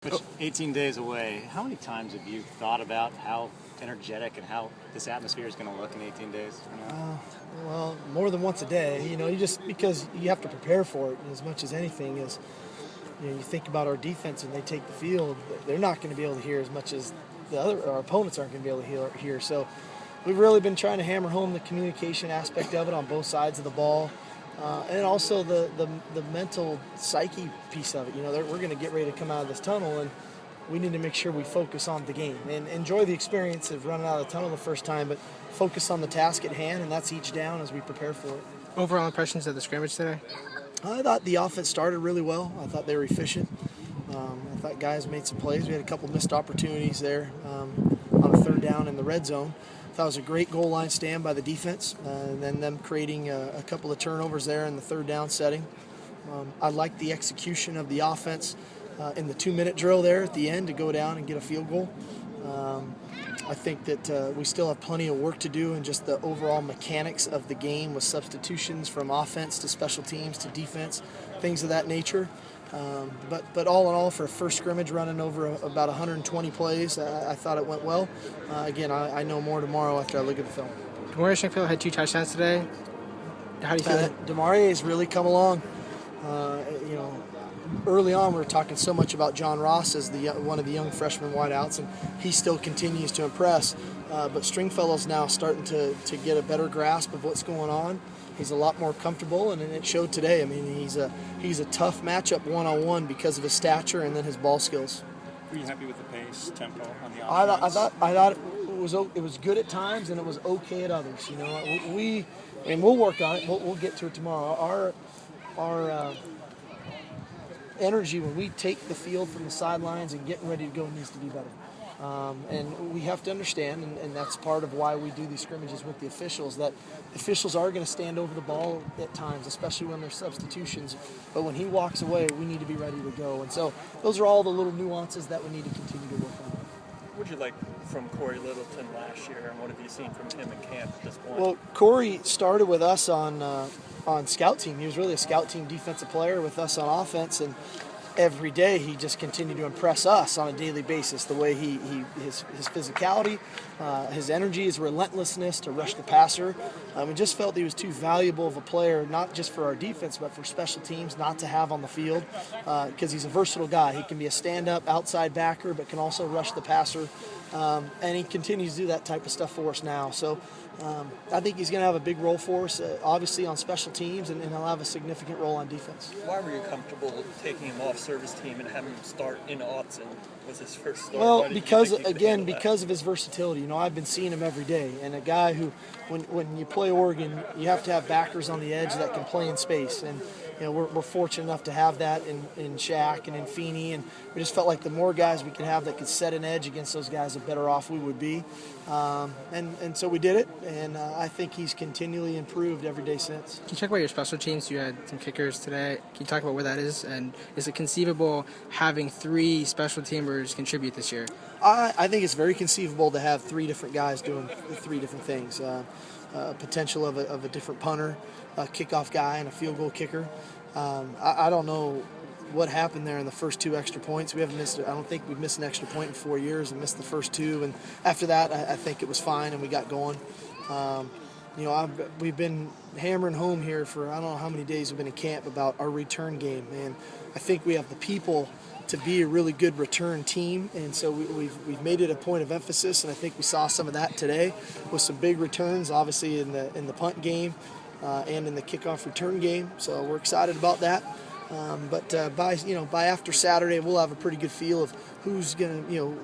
Which 18 days away, how many times have you thought about how energetic and how this atmosphere is going to look in 18 days? Well, more than once a day. You just because you have to prepare for it as much as anything is. You think about our defense and they take the field, they're not going to be able to hear as much as our opponents aren't going to be able to hear. So we've really been trying to hammer home the communication aspect of it on both sides of the ball. And also the mental psyche piece of it. We're going to get ready to come out of this tunnel, and we need to make sure we focus on the game and enjoy the experience of running out of the tunnel the first time, but focus on the task at hand, and that's each down as we prepare for it. Overall impressions of the scrimmage today? I thought the offense started really well. I thought they were efficient. I thought guys made some plays. We had a couple missed opportunities there on a third down in the red zone. I thought it was a great goal line stand by the defense, and then them creating a couple of turnovers there in the third down setting. I liked the execution of the offense in the 2-minute drill there at the end to go down and get a field goal. I think that we still have plenty of work to do in just the overall mechanics of the game with substitutions from offense to special teams to defense, things of that nature. But all in all, for a first scrimmage running over about 120 plays, I thought it went well. Again, I know more tomorrow after I look at the film. Demario Shankfield had 2 touchdowns today. How do you feel? Demario has really come along. Early on, we were talking so much about John Ross as one of the young freshman wideouts, and he still continues to impress. But Stringfellow's now starting to get a better grasp of what's going on. He's a lot more comfortable, and it showed today. I mean, he's a tough matchup one-on-one because of his stature and then his ball skills. Were you happy with the pace, tempo on the offense? I thought it was good at times, and it was okay at others. We'll work on it. We'll get to it tomorrow. Our energy when we take the field from the sidelines and getting ready to go needs to be better. And we have to understand, and that's part of why we do these scrimmages with the officials, that officials are going to stand over the ball at times, especially when there's substitutions. But when he walks away, we need to be ready to go. And so those are all the little nuances that we need to continue to work on. What did you like from Corey Littleton last year, and what have you seen from him in camp at this point? Well, Corey started with us on scout team. He was really a scout team defensive player with us on offense, and every day he just continued to impress us on a daily basis. The way his physicality, his energy, his relentlessness to rush the passer. We just felt he was too valuable of a player, not just for our defense, but for special teams not to have on the field, because he's a versatile guy. He can be a stand-up outside backer, but can also rush the passer. And he continues to do that type of stuff for us now. So I think he's going to have a big role for us, obviously on special teams, and he'll have a significant role on defense. Why were you comfortable taking him off service team and having him start in Autzen? Was his first start? Well, because of his versatility. I've been seeing him every day, and a guy who, when you play Oregon, you have to have backers on the edge that can play in space, and we're fortunate enough to have that in Shaq and in Feeney, and we just felt like the more guys we could have that could set an edge against those guys, the better off we would be. And so we did it, and I think he's continually improved every day since. Can you talk about your special teams? You had some kickers today. Can you talk about where that is? And is it conceivable having 3 special teamers contribute this year? I think it's very conceivable to have 3 different guys doing 3 different things. Potential of a different punter, a kickoff guy, and a field goal kicker. I don't know what happened there in the first 2 extra points. I don't think we've missed an extra point in 4 years and missed the first 2. And after that, I think it was fine and we got going. We've been hammering home here for I don't know how many days we've been in camp about our return game. And I think we have the people to be a really good return team, and so we've made it a point of emphasis, and I think we saw some of that today with some big returns, obviously in the punt game and in the kickoff return game. So we're excited about that. But by after Saturday, we'll have a pretty good feel of who's going to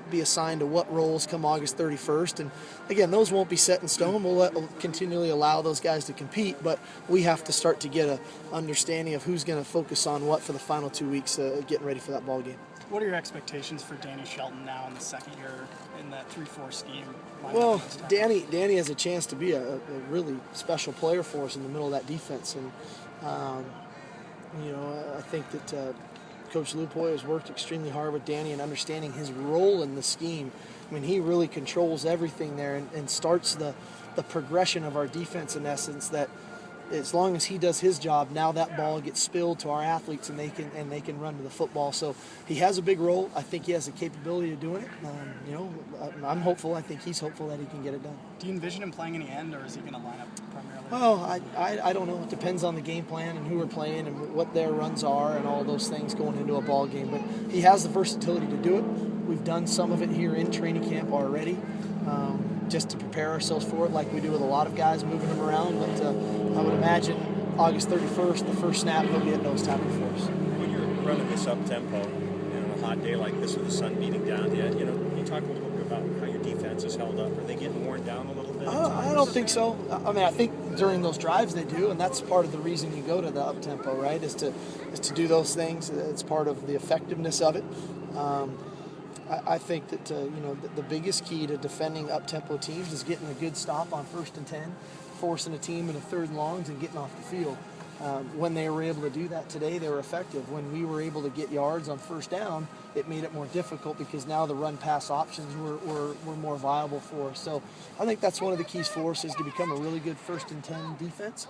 be assigned to what roles come August 31st. And again, those won't be set in stone. We'll continually allow those guys to compete, but we have to start to get an understanding of who's going to focus on what for the final 2 weeks getting ready for that ball game. What are your expectations for Danny Shelton now in the second year in that 3-4 scheme? Well, Danny has a chance to be a really special player for us in the middle of that defense. And, I think that Coach Lupoy has worked extremely hard with Danny and understanding his role in the scheme. I mean, he really controls everything there and starts the progression of our defense in essence that as long as he does his job, now that ball gets spilled to our athletes and they can run to the football. So he has a big role. I think he has the capability of doing it. I'm hopeful. I think he's hopeful that he can get it done. Do you envision him playing in the end, or is he going to line up primarily? Well, I don't know. It depends on the game plan and who we're playing and what their runs are and all those things going into a ball game. But he has the versatility to do it. We've done some of it here in training camp already, just to prepare ourselves for it, like we do with a lot of guys, moving them around. But I would imagine August 31st, the first snap, he'll be at nose tackle for us. When you're running this up tempo, on a hot day like this with the sun beating down, can you talk a little bit about how your defense is held up? Are they getting worn down a little bit? I don't think so. I mean, I think during those drives they do, and that's part of the reason you go to the up tempo, right? Is to do those things. It's part of the effectiveness of it. I think that the biggest key to defending up tempo teams is getting a good stop on 1st and 10, forcing a team into 3rd and longs, and getting off the field. When they were able to do that today, they were effective. When we were able to get yards on 1st down, it made it more difficult because now the run-pass options were more viable for us. So I think that's one of the keys for us, is to become a really good 1st and 10 defense,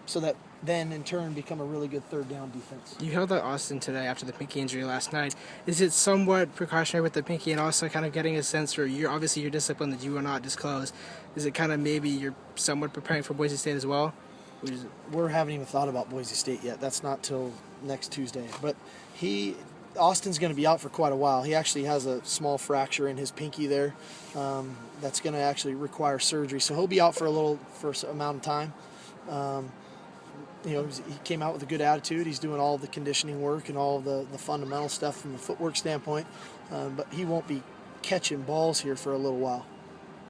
so that then in turn become a really good 3rd down defense. You held out Austin today after the pinky injury last night. Is it somewhat precautionary with the pinky, and also kind of getting a sense for you're discipline that you will not disclose? Is it kind of maybe you're somewhat preparing for Boise State as well? We haven't even thought about Boise State yet. That's not till next Tuesday. But Austin's going to be out for quite a while. He actually has a small fracture in his pinky there. That's going to actually require surgery. So he'll be out for a amount of time. He came out with a good attitude. He's doing all the conditioning work and all the fundamental stuff from the footwork standpoint. But he won't be catching balls here for a little while.